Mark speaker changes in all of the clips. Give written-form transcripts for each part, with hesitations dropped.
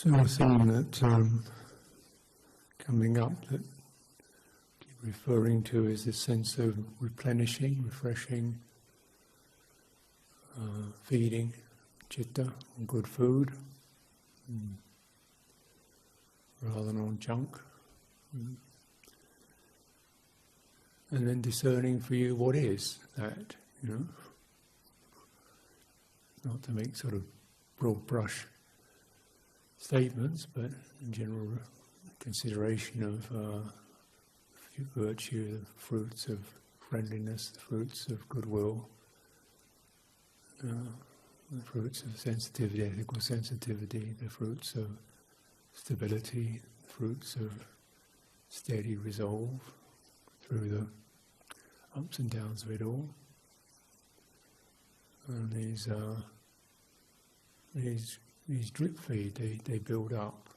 Speaker 1: So a theme that coming up that I keep referring to is this sense of replenishing, refreshing, feeding citta on good food rather than on junk. And then discerning for you what is that, not to make sort of broad brush statements, but in general consideration of virtue, the fruits of friendliness, the fruits of goodwill, the fruits of sensitivity, ethical sensitivity, the fruits of stability, the fruits of steady resolve through the ups and downs of it all. And these drip feed, they build up.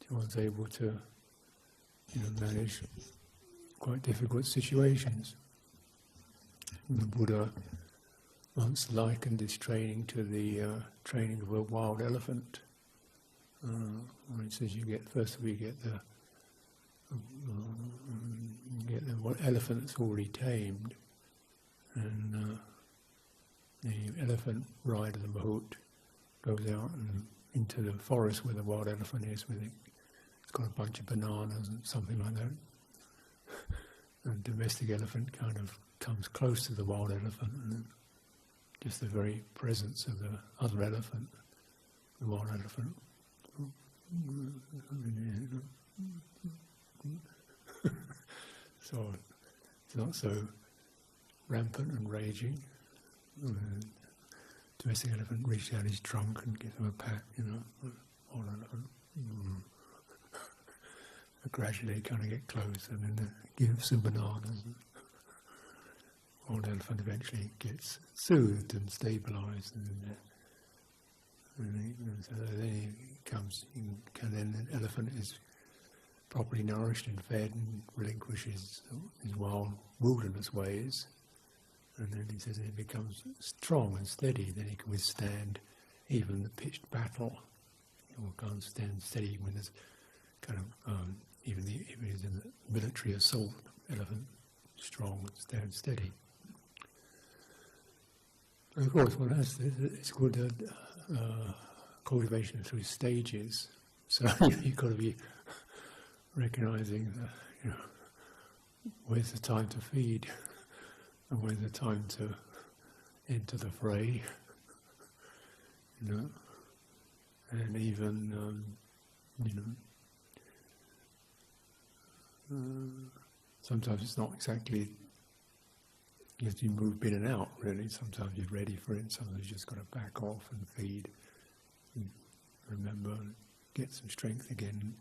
Speaker 1: One's able to manage quite difficult situations. And the Buddha once likened this training to the training of a wild elephant. When it says you get the elephant that's already tamed, and the elephant rider, the mahout, goes out and into the forest where the wild elephant is with it. It's got a bunch of bananas and something like that. And the domestic elephant kind of comes close to the wild elephant, and just the very presence of the other elephant, the wild elephant. So it's not so rampant and raging. Domestic elephant reaches out his trunk and gives him a pat, wild elephant. Gradually kind of get close, and then give some bananas. Wild elephant eventually gets soothed and stabilised, and so then he comes. Then the elephant is properly nourished and fed and relinquishes his wild wilderness ways. And then he says he becomes strong and steady, then he can withstand even the pitched battle. He can't stand steady when there's kind of, even if he's in the military assault, elephant, strong and stand steady. And of course, it's called cultivation through stages. So you've got to be recognising that, where's the time to feed? And when's the time to enter the fray, and even, sometimes it's not exactly, you have to move in and out, really. Sometimes you're ready for it, sometimes you just got to back off and feed, and remember, get some strength again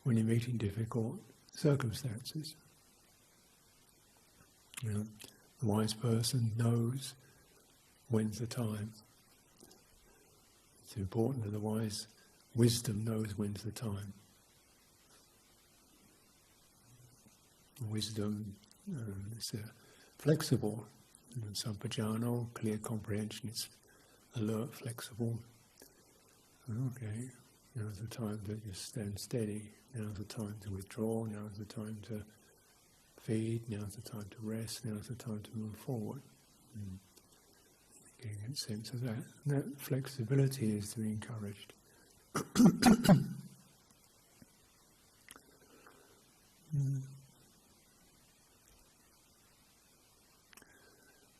Speaker 1: when you're meeting difficult circumstances. The wise person knows when's the time. It's important that the wise wisdom knows when's the time. Wisdom is flexible. Sampajano, clear comprehension, it's alert, flexible. Okay, now's the time to just stand steady. Now's the time to withdraw. Now's the time to feed, now's the time to rest, now's the time to move forward. Getting a sense of that. And that flexibility is to be encouraged.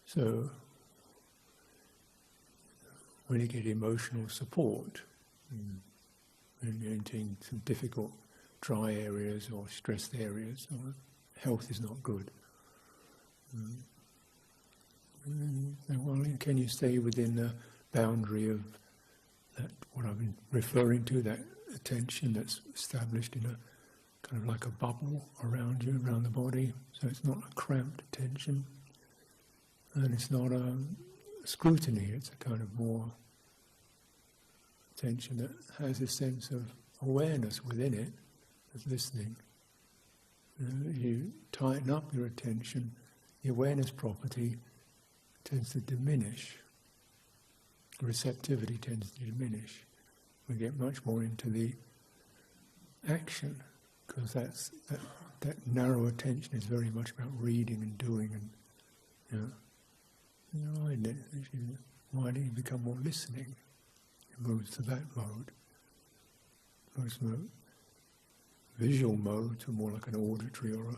Speaker 1: So, when you get emotional support, and you're entering some difficult, dry areas or stressed areas, or health is not good. Well, can you stay within the boundary of that, what I've been referring to, that attention that's established in a kind of like a bubble around you, around the body, so it's not a cramped attention, and it's not a scrutiny, it's a kind of more attention that has a sense of awareness within it, as listening. You tighten up your attention, the awareness property tends to diminish. Receptivity tends to diminish. We get much more into the action, because that narrow attention is very much about reading and doing, and why do you become more listening? It moves to that mode. Moves from a visual mode to more like an auditory or a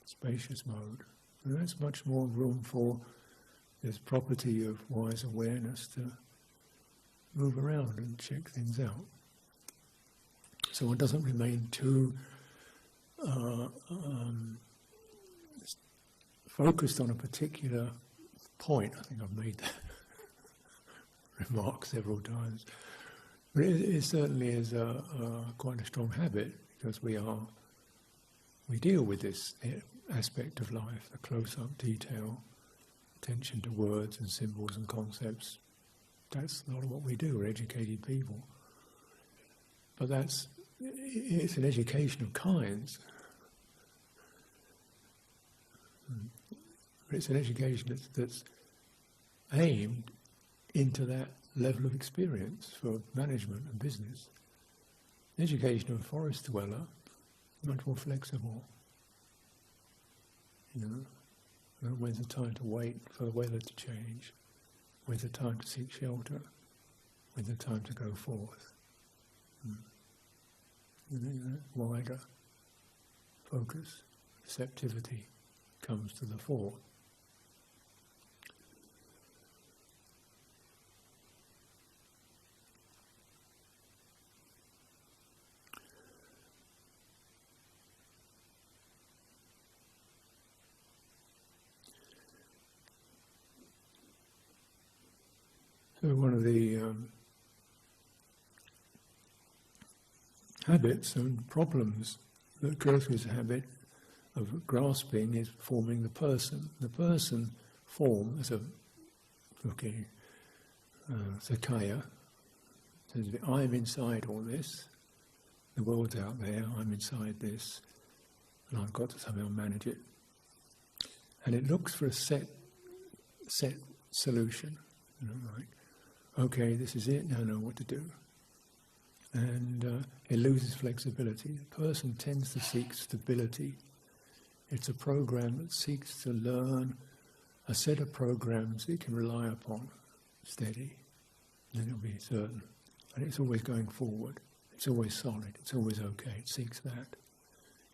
Speaker 1: spacious mode. And that's much more room for this property of wise awareness to move around and check things out. So one doesn't remain too focused on a particular point. I think I've made that remark several times. But it certainly is quite a strong habit, because we deal with this aspect of life, the close-up detail, attention to words and symbols and concepts. That's a lot of what we do. We're educated people. But it's an education of kinds. It's an education that's aimed into that level of experience for management and business. The education of a forest dweller is much more flexible. When's the time to wait for the weather to change? When's the time to seek shelter? When's the time to go forth? Wider focus, receptivity comes to the fore. So one of the habits and problems that goes with this habit of grasping is forming the person. The person form as a Sakaya says, I'm inside all this, the world's out there, I'm inside this, and I've got to somehow manage it. And it looks for a set solution, like, okay, this is it, now I know what to do. And it loses flexibility. The person tends to seek stability. It's a program that seeks to learn a set of programs it can rely upon, steady, and then it'll be certain. And it's always going forward. It's always solid. It's always okay. It seeks that.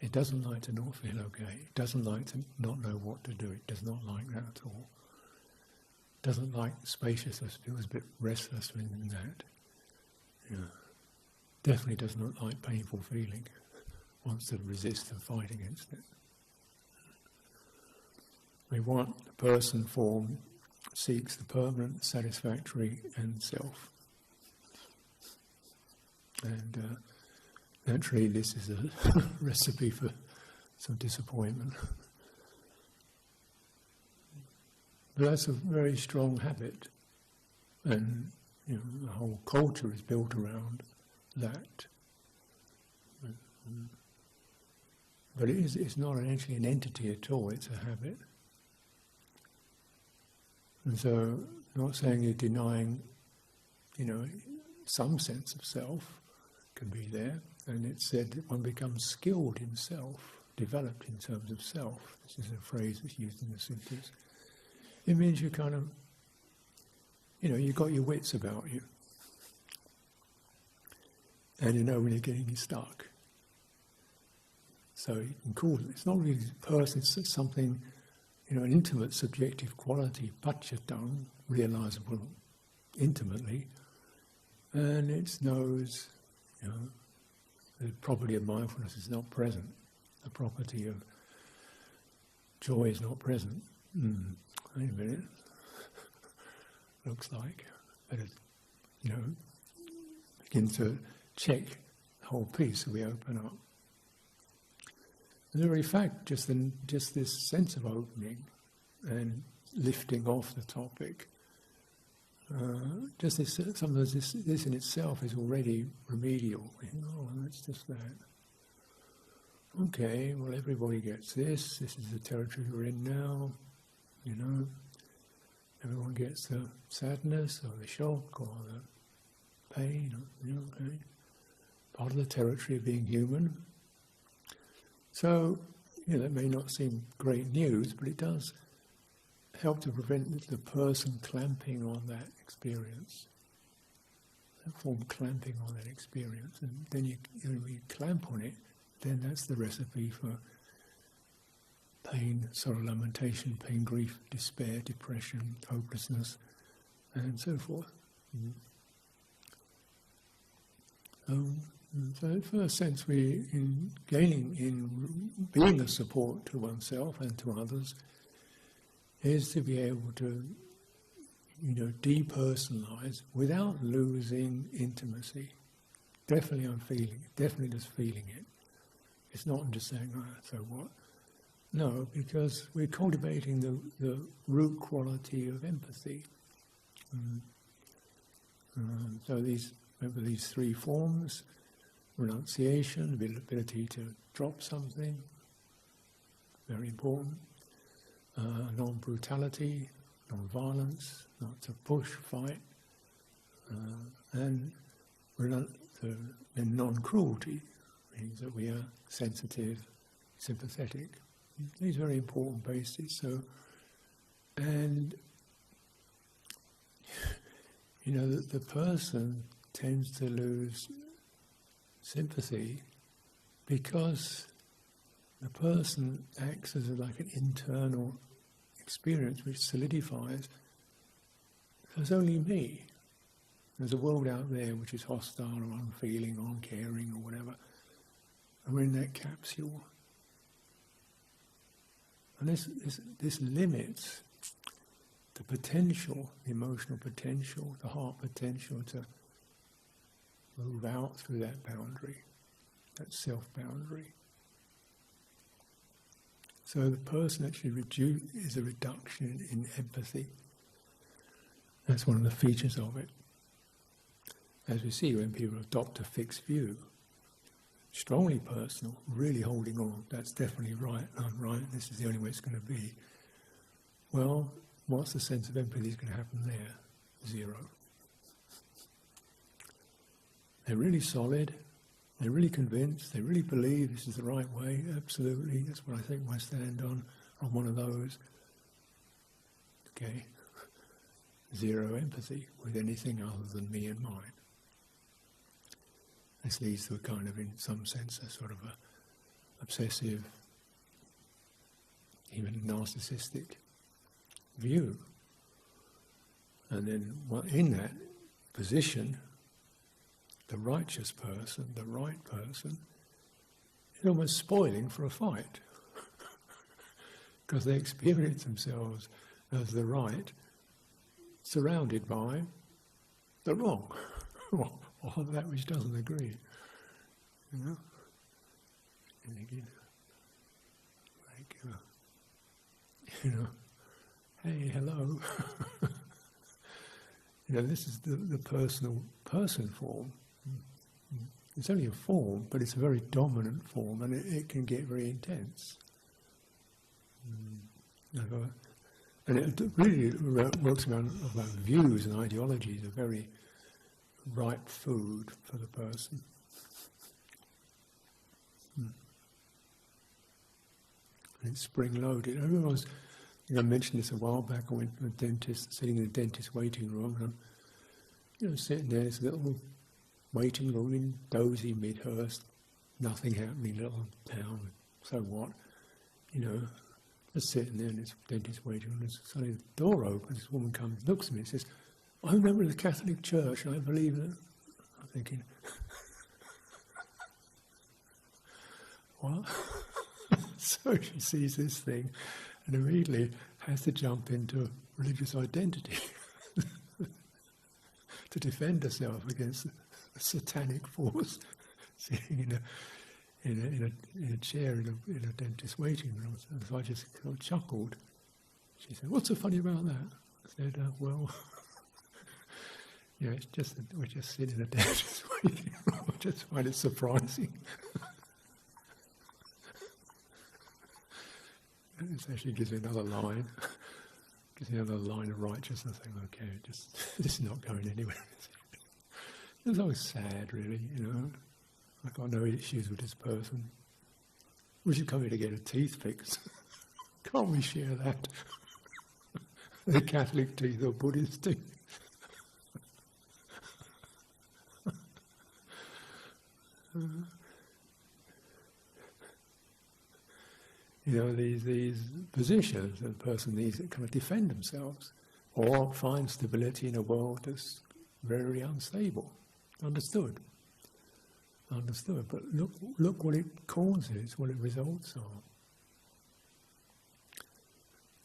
Speaker 1: It doesn't like to not feel okay. It doesn't like to not know what to do. It does not like that at all. It doesn't like spaciousness. It feels a bit restless within that. Definitely does not like painful feeling. Wants to resist and fight against it. We want the person form seeks the permanent, satisfactory, and self. And naturally, this is a recipe for some disappointment. But that's a very strong habit, and the whole culture is built around that. But it's not actually an entity at all, it's a habit. And so, not saying you're denying, some sense of self can be there, and it's said that one becomes skilled in self, developed in terms of self. This is a phrase that's used in the sutras. It means you kind of, you've got your wits about you. And you know when you're getting stuck. So you can call it, it's not really a person, it's something, an intimate subjective quality, pachatang, realizable intimately, and it knows, the property of mindfulness is not present, the property of joy is not present. Wait a minute, looks like, better, begin to check the whole piece, so we open up. And the very fact, just this sense of opening and lifting off the topic, this in itself is already remedial. It's just that. Okay, well everybody gets this. This is the territory we're in now. Everyone gets the sadness or the shock or the pain, okay. Part of the territory of being human. So, that may not seem great news, but it does help to prevent the person clamping on that experience. That form clamping on that experience. And then you clamp on it, then that's the recipe for pain, sorrow, lamentation, pain, grief, despair, depression, hopelessness, and so forth. So in first sense, in being a support to oneself and to others, is to be able to, depersonalize without losing intimacy. Definitely I'm feeling it, definitely just feeling it. It's not just saying, so what? No, because we're cultivating the root quality of empathy. So remember these three forms: renunciation, the ability to drop something, very important, non-brutality, non-violence, not to push, fight, and non-cruelty, means that we are sensitive, sympathetic. These are very important bases. So, and the person tends to lose sympathy because the person acts as like an internal experience which solidifies. There's only me. There's a world out there which is hostile or unfeeling or uncaring or whatever. And we're in that capsule. And this limits the potential, the emotional potential, the heart potential to move out through that boundary, that self-boundary. So the person actually is a reduction in empathy. That's one of the features of it. As we see when people adopt a fixed view, strongly personal, really holding on, that's definitely right, I'm right, this is the only way it's going to be. Well, what's the sense of empathy is going to happen there? Zero. They're really solid, they're really convinced, they really believe this is the right way, absolutely, that's what I think my stand on one of those. Okay, zero empathy with anything other than me and mine. This leads to a kind of, in some sense, a sort of a obsessive, even narcissistic view. And then in that position, the righteous person, the right person, is almost spoiling for a fight. Because they experience themselves as the right, surrounded by the wrong. Or that which doesn't agree, And again, hey, hello. This is the personal person form. It's only a form, but it's a very dominant form, and it can get very intense. And it really works about views and ideologies are very ripe food for the person. And it's spring-loaded. I mentioned this a while back. I went to a dentist, sitting in the dentist waiting room, and I'm sitting there, this little waiting room in dozy Midhurst, nothing happening, little town, so what? Just sitting there in this dentist waiting room, and suddenly the door opens, this woman comes, looks at me and says, I'm a member of the Catholic Church, and I believe that. I'm thinking, what? So she sees this thing, and immediately has to jump into religious identity to defend herself against a satanic force sitting in a chair in a dentist waiting room. So I just sort of chuckled. She said, "What's so funny about that?" I said, "Well." It's just that we're just sitting in a dentist waiting room. I just find it surprising. It actually gives me another line. Gives me another line of righteousness. Okay, this is not going anywhere. It's always sad, really, you know. I've got no issues with this person. We should come here to get a teeth fixed. Can't we share that? The Catholic teeth or Buddhist teeth? You know, these positions, the person needs to kind of defend themselves or find stability in a world that's very unstable. Understood. But look what it causes, what it results are.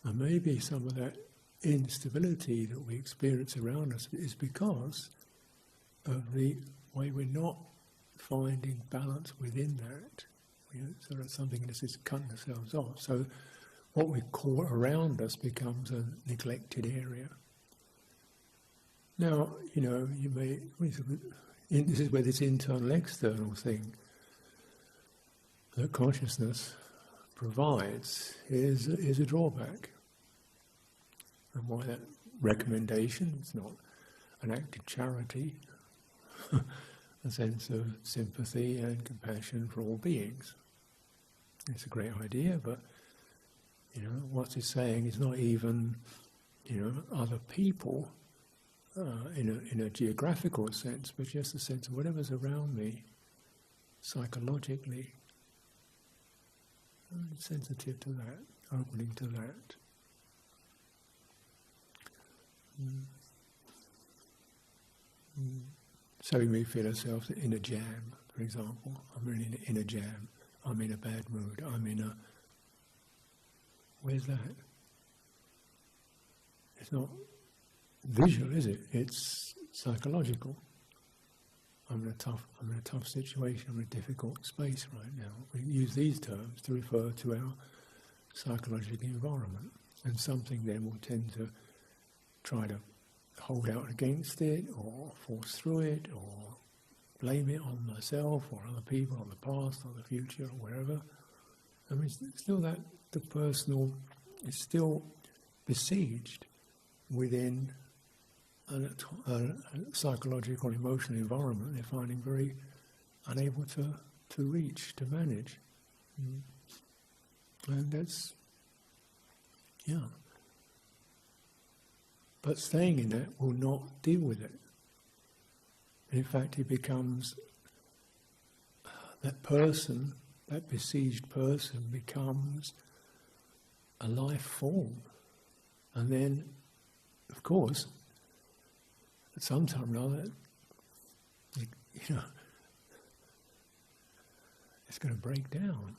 Speaker 1: And maybe some of that instability that we experience around us is because of the way we're not finding balance within that. Sort of something that's just cutting ourselves off. So what we call around us becomes a neglected area. Now, you know, you may, this is where this internal external thing that consciousness provides is a drawback. And why that recommendation, it's not an act of charity, a sense of sympathy and compassion for all beings. It's a great idea, but you know what it's saying is not even, you know, other people in a geographical sense, but just a sense of whatever's around me, psychologically. I'm sensitive to that, opening to that. So we may feel ourselves in a jam, for example. I'm really in a jam. I'm in a bad mood. Where's that? It's not visual, is it? It's psychological. I'm in a tough situation. I'm in a difficult space right now. We use these terms to refer to our psychological environment, and something then will tend to try to hold out against it, or force through it, or blame it on myself, or other people, or the past, or the future, or wherever. I mean, it's still that the personal is still besieged within a psychological, emotional environment they're finding very unable to reach, to manage. And that's, yeah. But staying in that will not deal with it. In fact, it becomes, that person, that besieged person becomes a life form. And then, of course, at some time or other, you know, it's going to break down.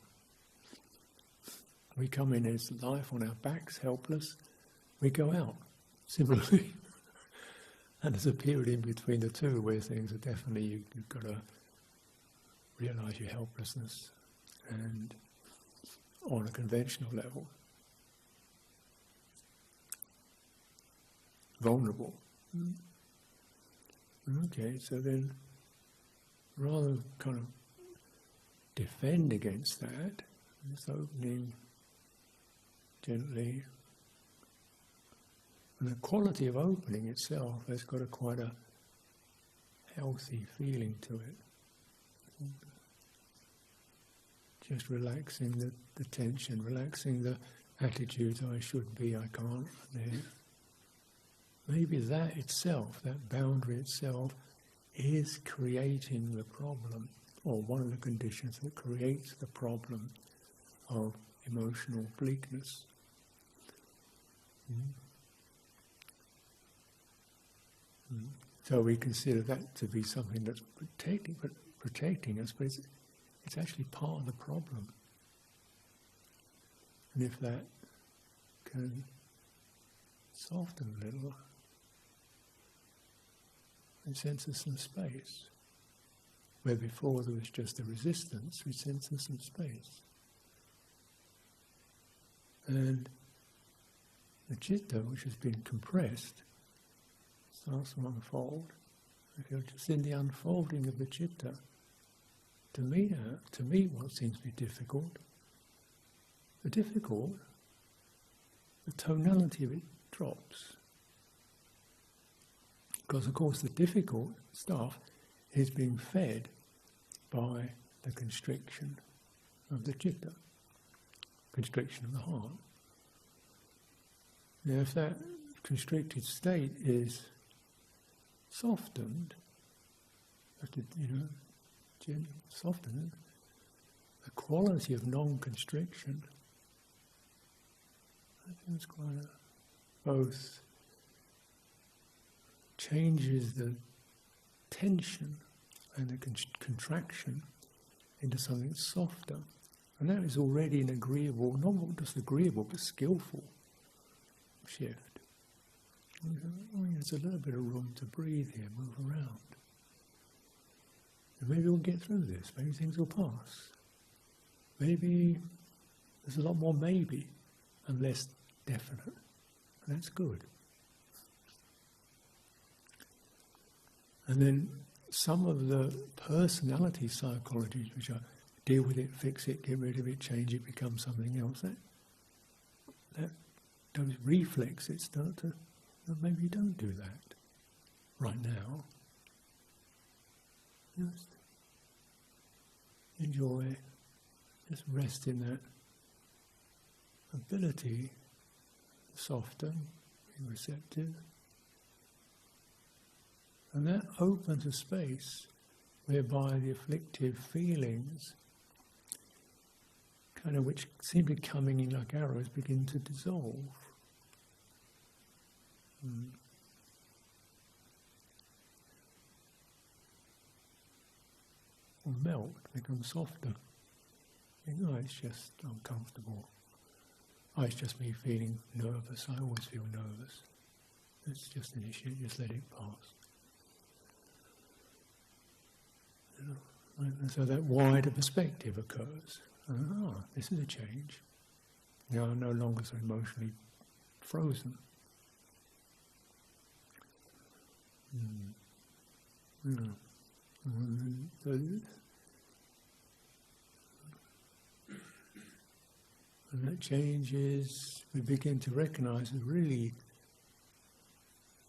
Speaker 1: We come in as life on our backs, helpless. We go out, similarly. And there's a period in between the two where things are definitely, you've got to realise your helplessness, and on a conventional level, vulnerable. Okay, so then rather than kind of defend against that, just opening gently. And the quality of opening itself has got quite a healthy feeling to it. Just relaxing the tension, relaxing the attitudes, I should be, I can't. There. Maybe that itself, that boundary itself, is creating the problem, or one of the conditions that creates the problem of emotional bleakness. So we consider that to be something that's protecting us, but it's actually part of the problem. And if that can soften a little, and sense of some space, where before there was just a resistance, we sense there's some space. And the citta, which has been compressed, starts to unfold. If you're just in the unfolding of the citta, to meet what seems to be difficult, the tonality of it drops. Because of course the difficult stuff is being fed by the constriction of the citta, constriction of the heart. Now, if that constricted state is softened, softened, the quality of non-constriction, I think it's quite both changes the tension and the contraction into something softer. And that is already an agreeable, not just agreeable, but skillful shift. There's a little bit of room to breathe here, move around. And maybe we'll get through this, maybe things will pass. Maybe there's a lot more maybe and less definite. And that's good. And then some of the personality psychologies, which are deal with it, fix it, get rid of it, change it, become something else, that those reflexes start to, well, maybe you don't do that right now. Just enjoy, just rest in that ability, soften, be receptive. And that opens a space whereby the afflictive feelings, kind of which seem to be coming in like arrows, begin to dissolve. Or melt, become softer. You know, it's just uncomfortable. Oh, it's just me feeling nervous. I always feel nervous. It's just an issue, just let it pass. And so that wider perspective occurs. This is a change. Now I'm no longer so emotionally frozen. And that changes, we begin to recognize that really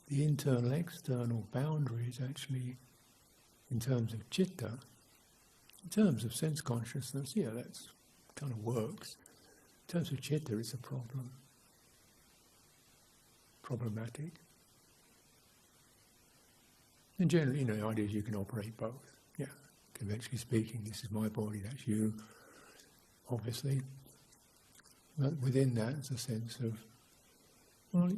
Speaker 1: the internal, external boundaries actually, in terms of citta, in terms of sense consciousness, yeah, that's kind of works. In terms of citta, it's a problem. Problematic. And generally, the idea is you can operate both. Yeah, conventionally speaking, this is my body, that's you, obviously. But within that, there's a sense of, well,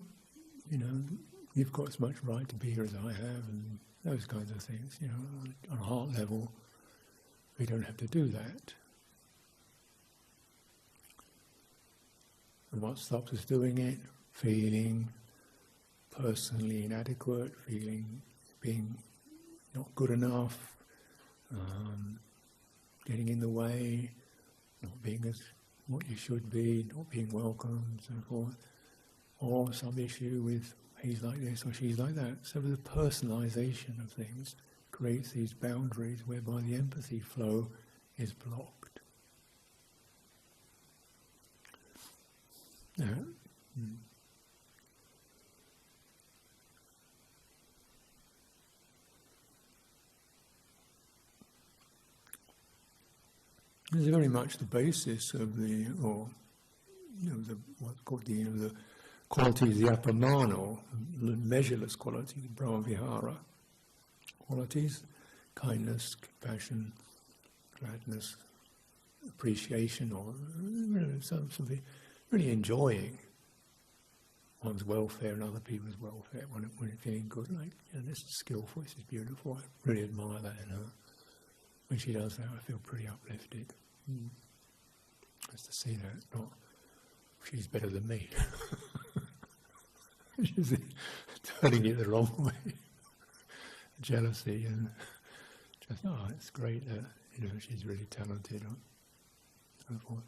Speaker 1: you've got as much right to be here as I have, and those kinds of things. On a heart level, we don't have to do that. And what stops us doing it? Feeling personally inadequate, feeling being not good enough, getting in the way, not being as what you should be, not being welcome, and so forth, or some issue with he's like this or she's like that. So the personalisation of things creates these boundaries whereby the empathy flow is blocked. Yeah. This is very much the basis of the, what's called the qualities, the appamano, the measureless qualities, brahmavihara qualities, kindness, compassion, gladness, appreciation, or something, really enjoying one's welfare and other people's welfare when it's feeling good. Like, this is skillful, this is beautiful. I really admire that in her. When she does that, I feel pretty uplifted. Just to see that, not she's better than me. She's turning it the wrong way. Jealousy and just, it's great that she's really talented and so forth.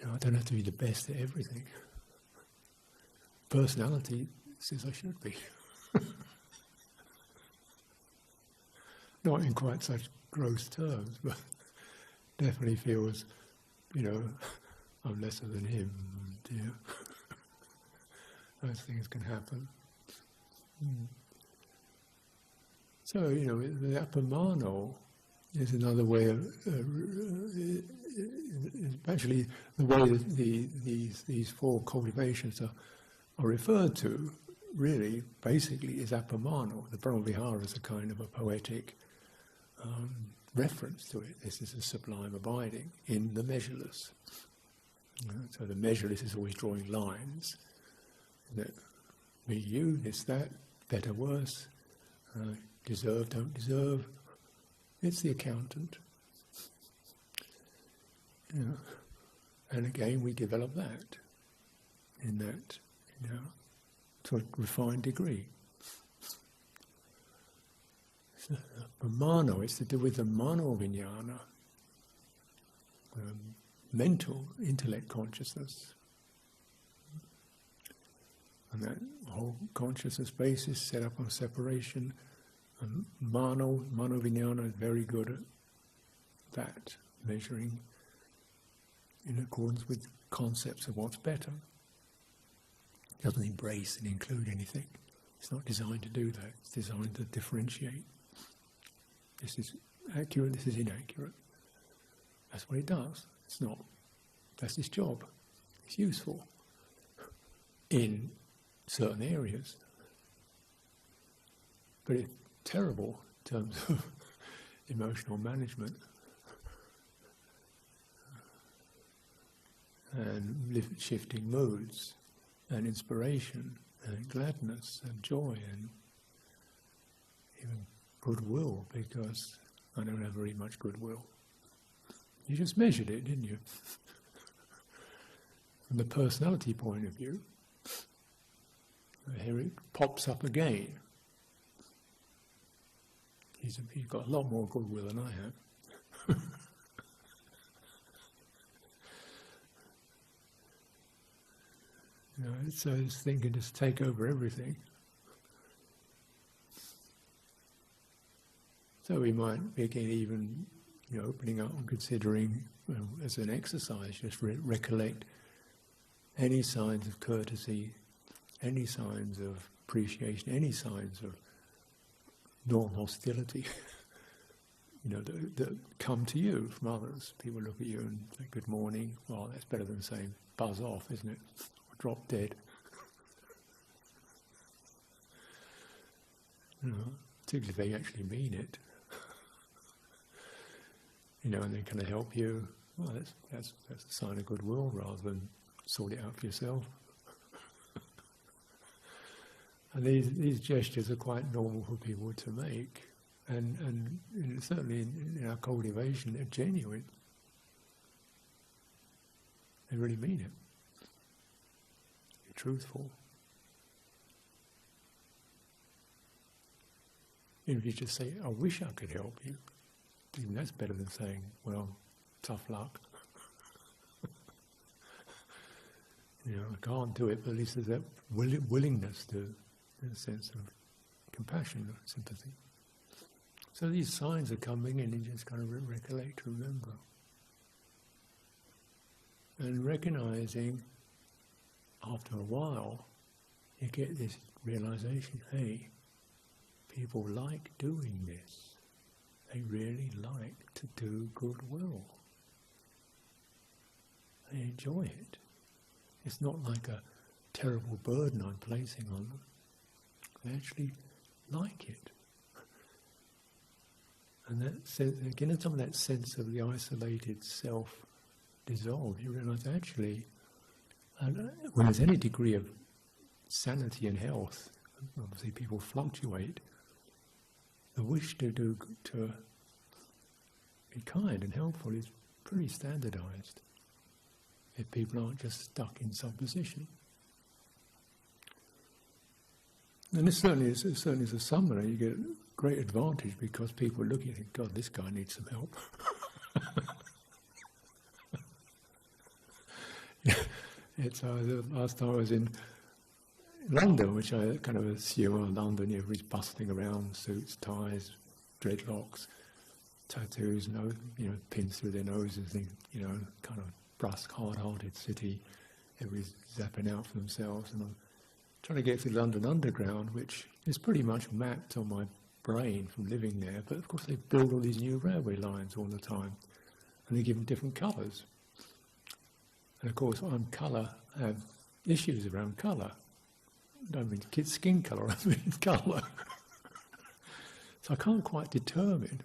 Speaker 1: I don't have to be the best at everything. Personality says I should be. Not in quite such gross terms, but definitely feels, I'm lesser than him, dear. Those things can happen. So, the appamano is another way of, actually the way that these four cultivations are referred to, really, basically, is appamano. The Brahmavihara is a kind of a poetic reference to it. This is a sublime abiding in the measureless. So the measureless is always drawing lines. That me, you, this, that, better, worse, deserve, don't deserve. It's the accountant. And again, we develop that in that, to a refined degree. So, mano, it's to do with the mano vijnana, mental, intellect consciousness. And that whole consciousness base is set up on separation. And mano vijnana is very good at that, measuring in accordance with concepts of what's better. It doesn't embrace and include anything. It's not designed to do that. It's designed to differentiate. This is accurate, this is inaccurate. That's what it does. It's not. That's its job. It's useful in certain areas. But it's terrible in terms of emotional management and shifting moods and inspiration and gladness and joy and even goodwill, because I don't have very much goodwill. You just measured it, didn't you? From the personality point of view, here it pops up again. He's got a lot more goodwill than I have. So this thing can just take over everything. So we might begin even, opening up and considering, as an exercise, just recollect any signs of courtesy, any signs of appreciation, any signs of non-hostility, that come to you from others. People look at you and say, good morning. Well, that's better than saying buzz off, isn't it? Or drop dead. Particularly if they actually mean it. And they kind of help you. Well, that's a sign of goodwill rather than sort it out for yourself. And these gestures are quite normal for people to make, and certainly in our cultivation, they're genuine. They really mean it. They're truthful. Even if you just say, I wish I could help you, even that's better than saying, well, tough luck. I can't do it, but at least there's that willingness to, a sense of compassion, sympathy. So these signs are coming in, and you just kind of recollect, remember. And recognizing, after a while, you get this realization, hey, people like doing this. They really like to do goodwill. They enjoy it. It's not like a terrible burden I'm placing on them. They actually like it. And that sense, again, some of that sense of the isolated self dissolve. You realise actually, when there's any degree of sanity and health, obviously people fluctuate, the wish to be kind and helpful is pretty standardised. If people aren't just stuck in some position. And this certainly is a summoner. You get great advantage because people look at you and think, God, this guy needs some help. It's last time I was in London, which I kind of assume, London, everybody's bustling around, suits, ties, dreadlocks, tattoos, pins through their noses, kind of brusque, hard-hearted city. Everybody's zapping out for themselves, and I'm trying to get to London Underground, which is pretty much mapped on my brain from living there, but of course they build all these new railway lines all the time, and they give them different colours. And of course, I have issues around colour. I don't mean skin colour, I mean colour. So I can't quite determine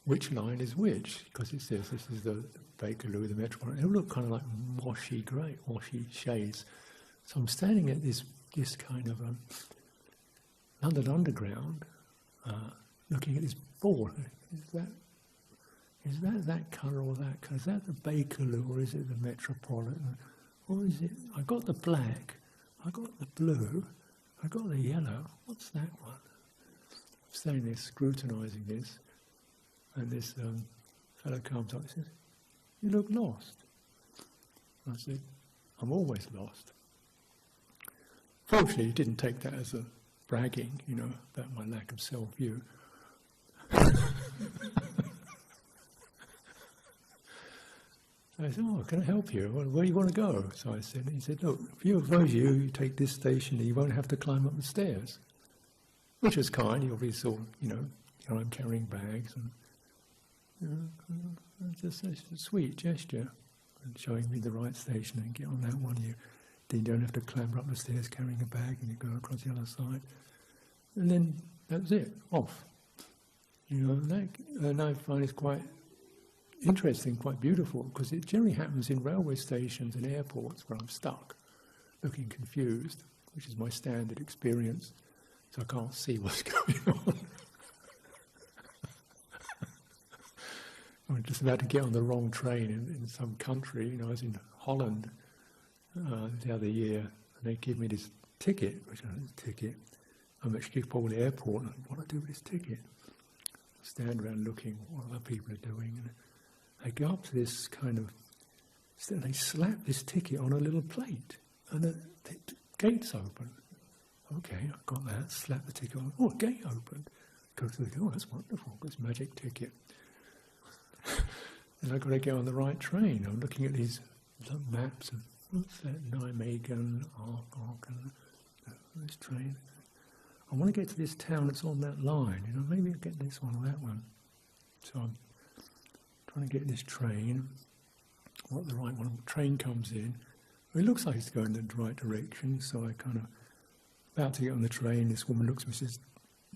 Speaker 1: which line is which, because it says this is the Bakerloo, the Metropolitan. They all look kind of like washy grey, washy shades. So I'm standing at this kind of London Underground, looking at this board. Is that colour or that colour? Is that the Bakerloo or is it the Metropolitan? Or is it? I got the black, I got the blue, I got the yellow. What's that one? I'm standing there scrutinising this, and this fellow comes up and says, "You look lost." I said, "I'm always lost." Fortunately, he didn't take that as a bragging, about my lack of self-view. I said, "Oh, can I help you? Where do you want to go?" So I said, he said, "Look, if you take this station, you won't have to climb up the stairs." Which was kind. He obviously saw, I'm carrying bags, and just a sweet gesture, and showing me the right station and get on that one. Then you don't have to clamber up the stairs carrying a bag, and you go across the other side. And then that was it, off. And I find it's quite interesting, quite beautiful, because it generally happens in railway stations and airports where I'm stuck, looking confused, which is my standard experience, so I can't see what's going on. I'm just about to get on the wrong train in some country. I was in Holland the other year, and they give me this ticket, which I don't ticket. I'm at Schiphol Airport, and what do I do with this ticket? I stand around looking what other people are doing, and I go up to this kind of, they slap this ticket on a little plate, and the gate's open. Okay, I've got that, slap the ticket on, oh, gate open. Go to the gate, oh, that's wonderful, it's a magic ticket. Then I've got to get on the right train. I'm looking at these maps of, what's that, Nijmegen, Aachen, this train. I want to get to this town that's on that line, maybe I'll get this one or that one. So I'm trying to get this train, what the right one, train comes in. It looks like it's going in the right direction, so I kind of, about to get on the train, this woman looks at me, says,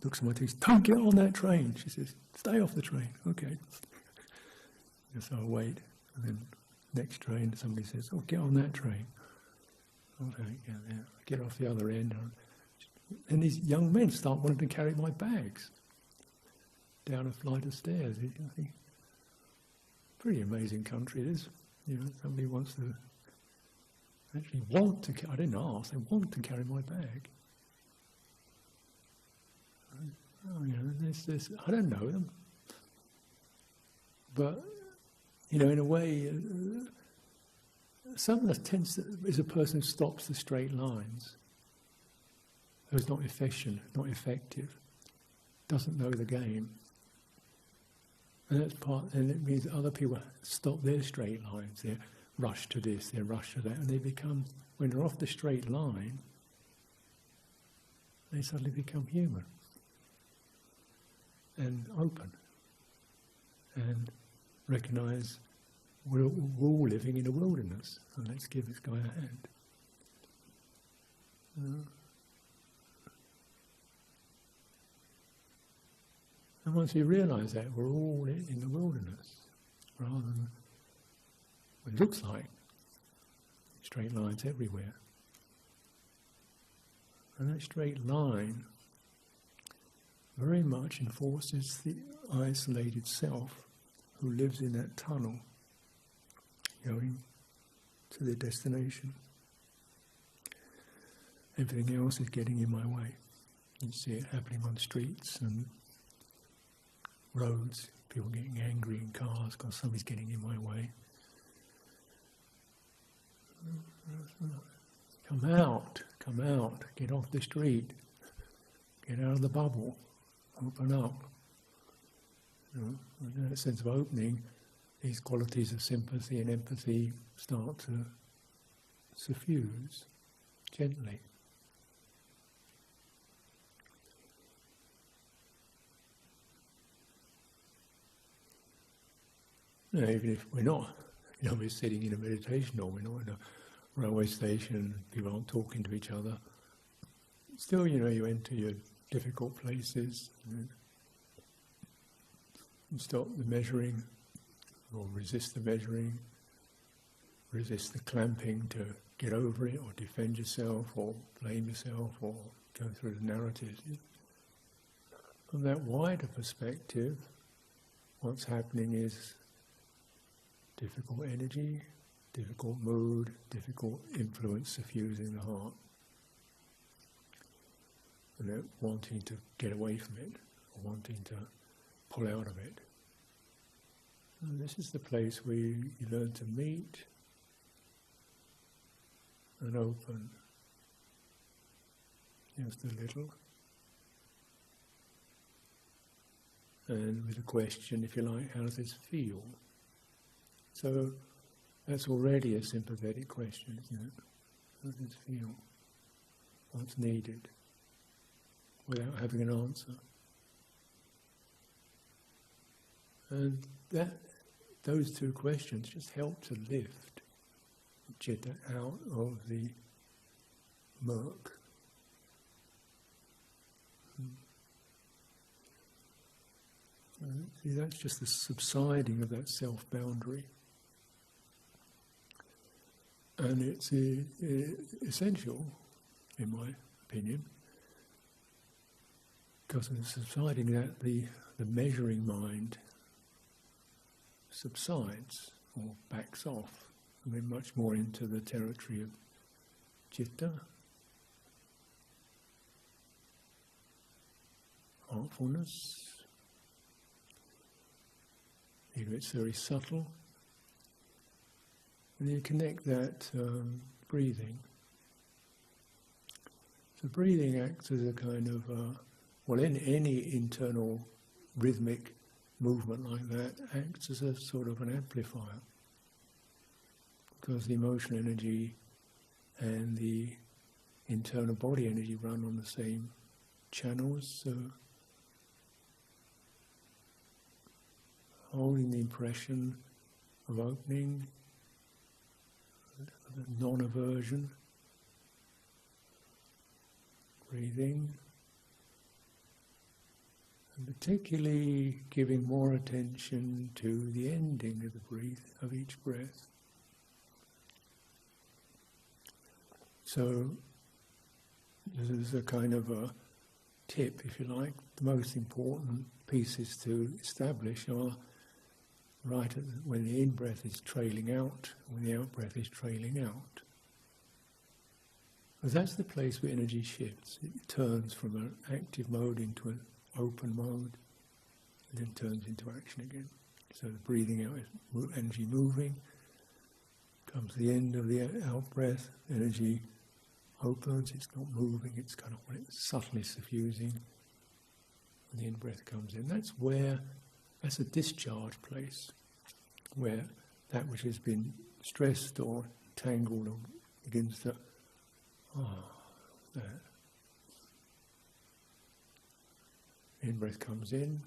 Speaker 1: looks at my teeth, "Don't get on that train." She says, "Stay off the train." Okay. So I wait, and then next train, somebody says, "Oh, get on that train." Okay, get there. I get off the other end, and these young men start wanting to carry my bags down a flight of stairs. I think, pretty amazing country it is. Somebody wants to actually I didn't ask, they want to carry my bag. There's I don't know them. But, in a way, someone is a person who stops the straight lines, who's not efficient, not effective, doesn't know the game. And and it means other people stop their straight lines, they rush to this, they rush to that, and they become, when they're off the straight line, they suddenly become human and open and recognise we're all living in a wilderness, and let's give this guy a hand. And once we realise that, we're all in the wilderness, rather than what it looks like, straight lines everywhere. And that straight line very much enforces the isolated self who lives in that tunnel, going to their destination. Everything else is getting in my way. You see it happening on streets and roads, people getting angry in cars because somebody's getting in my way. Come out, get off the street, get out of the bubble, open up. In that sense of opening, these qualities of sympathy and empathy start to suffuse gently. even if we're not, we're sitting in a meditation or we're not in a railway station and people aren't talking to each other, still, you enter your difficult places, and stop the measuring, or resist the measuring, resist the clamping to get over it, or defend yourself, or blame yourself, or go through the narratives. From that wider perspective, what's happening is difficult energy, difficult mood, difficult influence suffusing the heart. And they're wanting to get away from it, or wanting to pull out of it. And this is the place where you learn to meet and open, just a little. And with a question, if you like, how does this feel? So that's already a sympathetic question, isn't it? How does this feel? What's needed? Without having an answer. And those two questions just help to lift Citta out of the murk. See, that's just the subsiding of that self-boundary. And it's essential, in my opinion, because of the subsiding that the measuring mind subsides or backs off. And we're much more into the territory of citta, heartfulness. It's very subtle. And you connect that breathing. So breathing acts as a kind of, in any internal rhythmic movement like that, acts as a sort of an amplifier. Because the emotional energy and the internal body energy run on the same channels. So holding the impression of opening, non-aversion, breathing, and particularly giving more attention to the ending of each breath. So this is a kind of a tip, if you like. The most important pieces to establish are right when the in-breath is trailing out, when the out-breath is trailing out. Because that's the place where energy shifts. It turns from an active mode into an open mode, and then turns into action again. So the breathing out is energy moving. Comes the end of the out-breath, energy opens, it's not moving, it's kind of subtly suffusing. When the in-breath comes in, that's a discharge place, where that which has been stressed or tangled or begins to, that. In-breath comes in,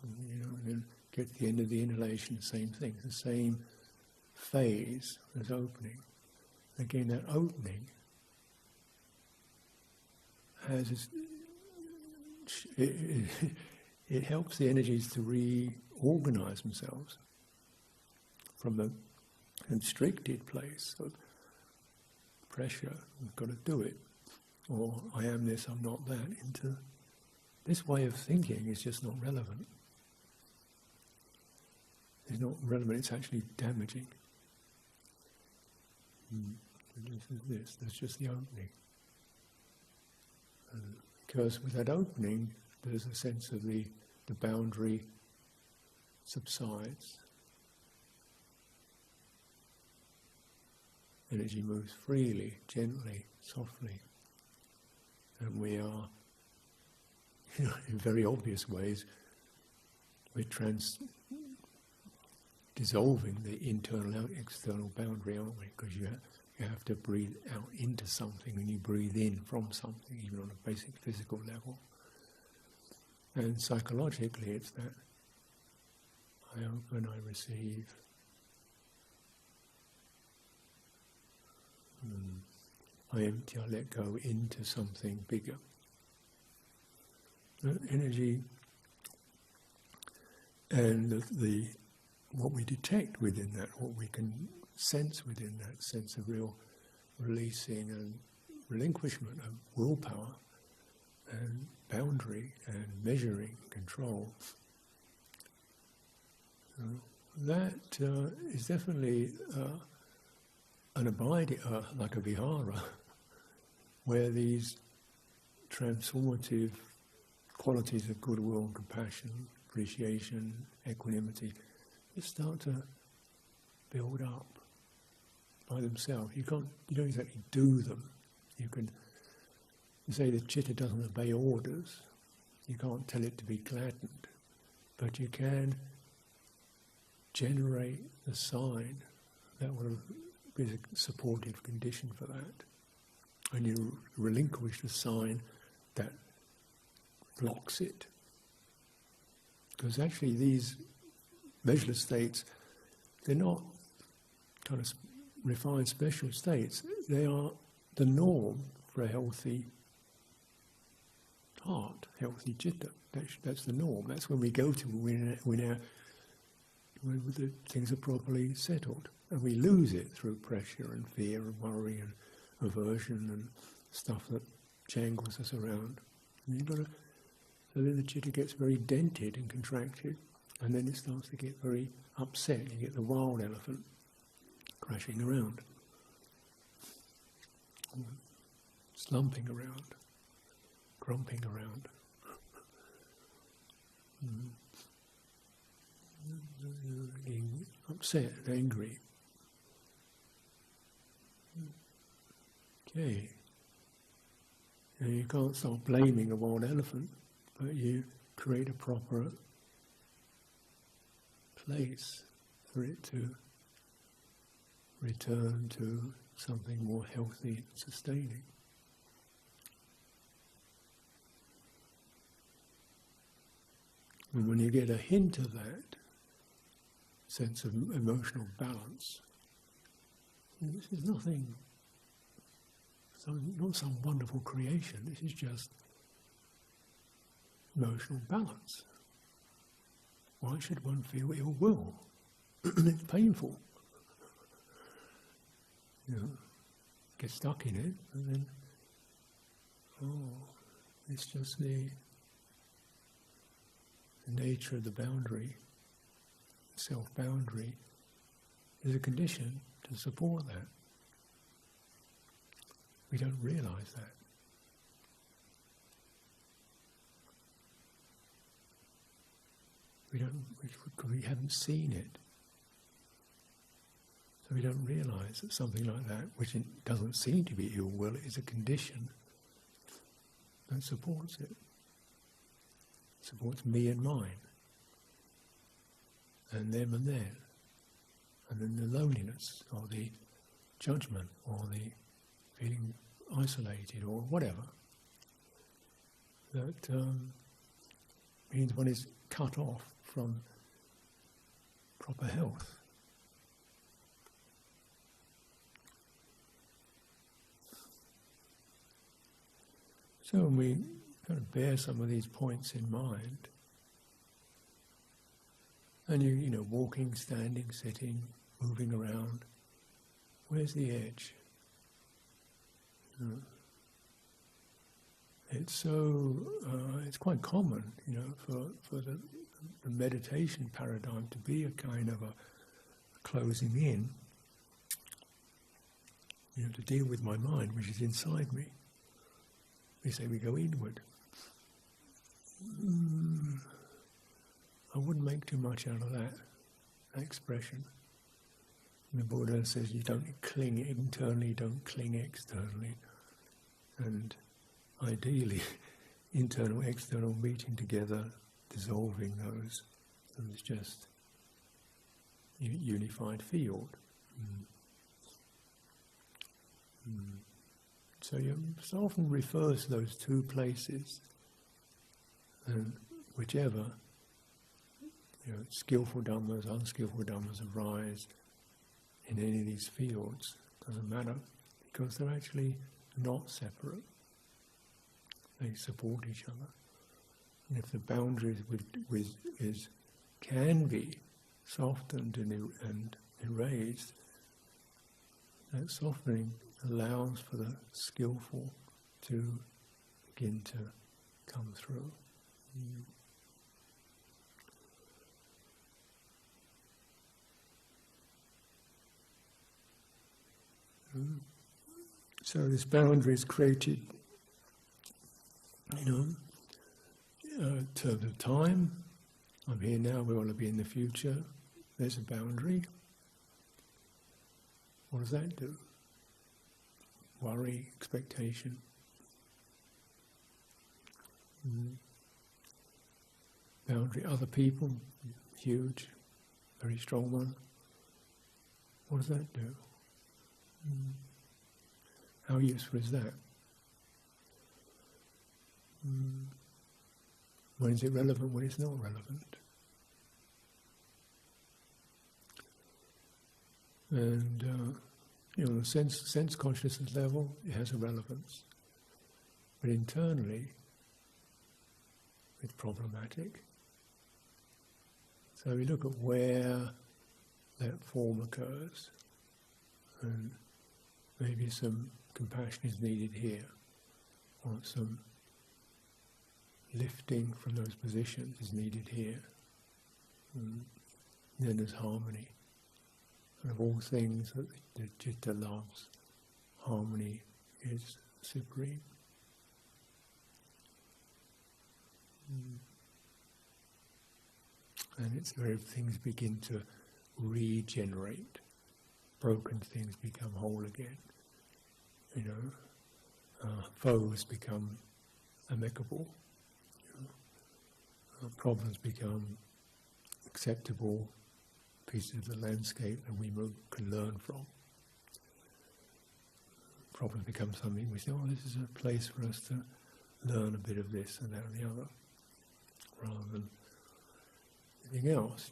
Speaker 1: and then get to the end of the inhalation, same thing, the same phase as opening. Again, that opening has it helps the energies to reorganize themselves from the constricted place of pressure, I've got to do it, or I am this, I'm not that, into this way of thinking is just not relevant. It's not relevant, it's actually damaging. That's just the opening. Because with that opening, there's a sense of the boundary subsides. Energy moves freely, gently, softly. And we are, in very obvious ways, we're dissolving the internal and external boundary, aren't we? Because you have to breathe out into something and you breathe in from something, even on a basic physical level. And psychologically it's that I open, I receive. I empty, I let go into something bigger. Energy and the what we detect within that, what we can sense within that sense of real releasing and relinquishment of willpower and boundary and measuring control. That is definitely an abiding, like a vihara, where these transformative qualities of goodwill and compassion, appreciation, equanimity, just start to build up by themselves. You don't exactly do them. You say the chitta doesn't obey orders. You can't tell it to be gladdened, but you can generate the sign that will be a supportive condition for that. And you relinquish the sign that blocks it. Because actually these measureless states, they're not kind of refined special states. They are the norm for a healthy heart, healthy chitta. That's the norm. That's when we go to when the things are properly settled. And we lose it through pressure and fear and worry and aversion and stuff that jangles us around. And so then the chitta gets very dented and contracted, and then it starts to get very upset. You get the wild elephant crashing around, slumping around, grumping around. Being upset and angry. Okay. And you can't start blaming a wild elephant, but you create a proper place for it to return to something more healthy and sustaining. And when you get a hint of that sense of emotional balance, this is nothing, not some wonderful creation, this is just emotional balance. Why should one feel ill will? It's painful. Get stuck in it, and then, it's just the nature of the boundary, self-boundary, is a condition to support that. We don't realise that. We haven't seen it. So we don't realise that something like that, which it doesn't seem to be ill will, is a condition that supports it. Supports me and mine, and them and theirs, and then the loneliness, or the judgment, or the feeling isolated, or whatever. That means one is cut off from proper health. So when we kind of bear some of these points in mind, and you walking, standing, sitting, moving around, where's the edge? It's quite common, for the meditation paradigm to be a kind of a closing in, to deal with my mind, which is inside me. We say we go inward. I wouldn't make too much out of that expression. The Buddha says you don't cling internally, don't cling externally. And ideally, internal, external meeting together, dissolving those. So it's just unified field. So often refers to those two places, and whichever skillful dhammas, unskillful dhammas arise in any of these fields, doesn't matter, because they're actually not separate. They support each other. And if the boundaries can be softened and erased, that softening allows for the skillful to begin to come through. So this boundary is created, in terms of time. I'm here now, we want to be in the future. There's a boundary. What does that do? Worry, expectation. Boundary, other people, huge, very strong one. What does that do? How useful is that? When is it relevant, when it's not relevant? And on a sense consciousness level, it has a relevance. But internally, it's problematic. So we look at where that form occurs, and maybe some compassion is needed here, or some lifting from those positions is needed here. And then there's harmony. And of all things that the Citta loves, harmony is supreme. And it's where things begin to regenerate. Broken things become whole again. Foes become amicable. Problems become acceptable pieces of the landscape that we can learn from. Problems become something we say, this is a place for us to learn a bit of this and that and the other, rather than anything else,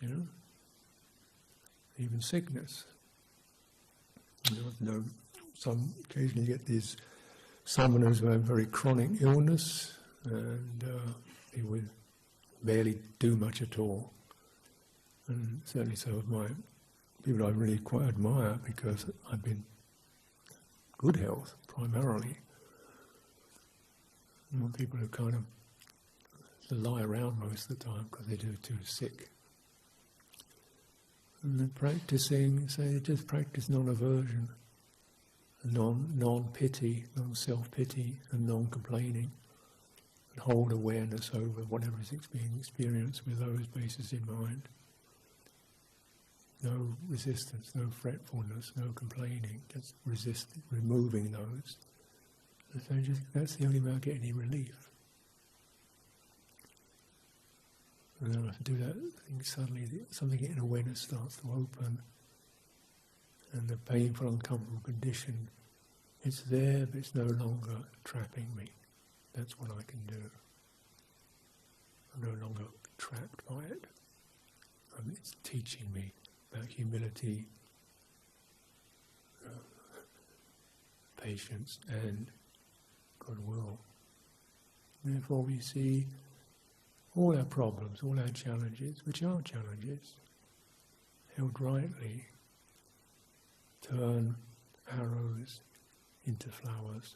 Speaker 1: Even sickness. Some occasionally you get these summoners who have very chronic illness, and people with barely do much at all. And certainly so of my people I really quite admire, because I've been good health primarily. And people who kind of lie around most of the time because they're too sick. And then practicing, say, just practice non-aversion, non-pity, non-self-pity, and non-complaining, and hold awareness over whatever is being experienced with those bases in mind. No resistance, no fretfulness, no complaining, just removing those. So that's the only way I get any relief. And then I have to do that thing, suddenly something in awareness starts to open, and the painful, uncomfortable condition, it's there, but it's no longer trapping me. That's what I can do. I'm no longer trapped by it. It's teaching me about humility, patience, and goodwill. Therefore we see all our problems, all our challenges, which are challenges, held rightly, turn arrows into flowers.